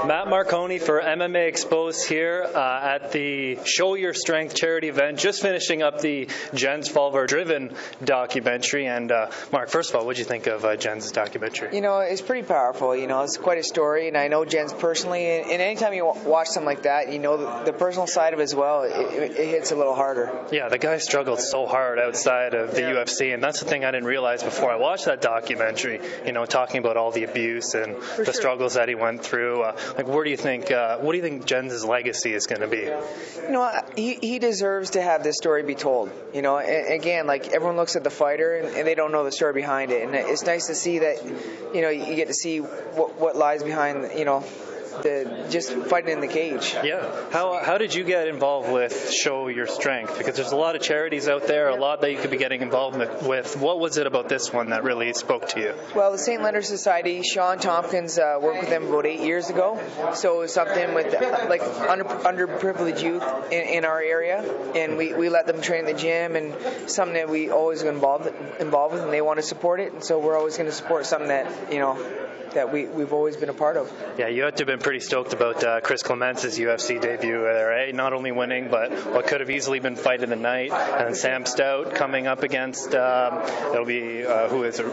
Matt Marcone for MMA Exposed here at the Show Your Strength charity event, just finishing up the Jens Pulver driven documentary. And Mark, first of all, what did you think of Jens' documentary? You know, it's pretty powerful. You know, it's quite a story, and I know Jens personally, and anytime you watch something like that, you know the personal side of it as well, it hits a little harder. Yeah, the guy struggled so hard outside of the UFC, and that's the thing I didn't realize before I watched that documentary, you know, talking about all the abuse and the struggles that he went through. Like, what do you think Jens' legacy is going to be? You know, he deserves to have this story be told. You know, and again, like, everyone looks at the fighter and they don't know the story behind it, and it's nice to see that, you know, you get to see what lies behind, you know, just fighting in the cage. Yeah. How did you get involved with Show Your Strength? Because there's a lot of charities out there, a lot that you could be getting involved with. What was it about this one that really spoke to you? Well, the St. Leonard Society, Sean Tompkins worked with them about 8 years ago. So it was something with like underprivileged youth in our area, and we let them train in the gym, and something that we always get involved with, and they want to support it, and so we're always going to support something that, you know, that we've always been a part of. Yeah, you had to have been pretty stoked about Chris Clements's UFC debut there, eh? Not only winning, but what could have easily been fight of the night. And then Sam Stout coming up against, it'll be, who is it?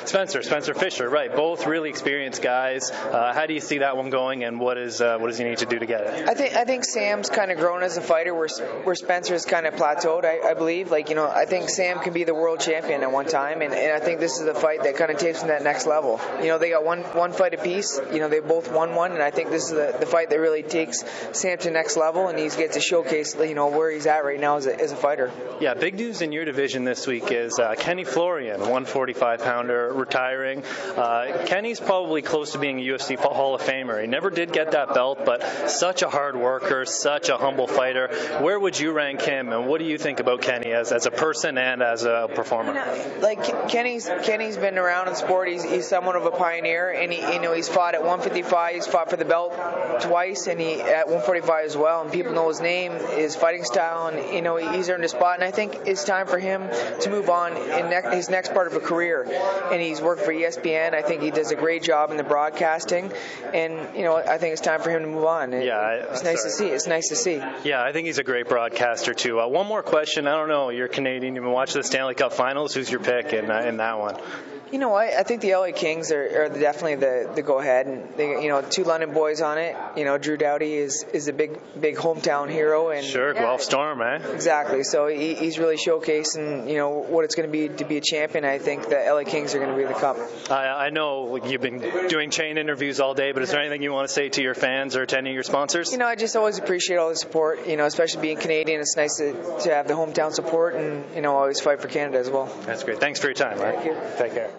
Spencer Fisher, right. Both really experienced guys. How do you see that one going, and what does he need to do to get it? I think Sam's kind of grown as a fighter where Spencer's kind of plateaued, I believe. Like, you know, I think Sam can be the world champion at one time, and I think this is the fight that kind of takes him to that next level. You know, they got one fight apiece. You know, they both won one, and I think this is the fight that really takes Sam to the next level, and he gets to showcase, you know, where he's at right now as a fighter. Yeah, big news in your division this week is Kenny Florian, 145-pounder, retiring. Kenny's probably close to being a UFC Hall of Famer. He never did get that belt, but such a hard worker, such a humble fighter. Where would you rank him, and what do you think about Kenny as a person and as a performer? You know, like, Kenny's been around in sport. He's somewhat of a pioneer, and he's fought at 155. He's fought for the belt twice, and he at 145 as well. And people know his name, his fighting style, and, you know, he's earned a spot. And I think it's time for him to move on in his next part of a career. And he's worked for ESPN. I think he does a great job in the broadcasting, and, you know, I think it's time for him to move on. It's nice to see. It's nice to see. Yeah, I think he's a great broadcaster too. One more question. I don't know. You're Canadian. You've been watching the Stanley Cup Finals. Who's your pick in that one? You know, I think the LA Kings are definitely the go-ahead. And they, you know, two London boys on it. You know, Drew Doughty is a big hometown hero. And sure, Guelph Storm, eh? Exactly. So he's really showcasing, you know, what it's going to be to be a champion. I think the LA Kings are going to be the cup. I know you've been doing chain interviews all day, but is there anything you want to say to your fans or to any of your sponsors? You know, I just always appreciate all the support. You know, especially being Canadian, it's nice to have the hometown support, and, you know, always fight for Canada as well. That's great. Thanks for your time, Mark. Thank you. Take care.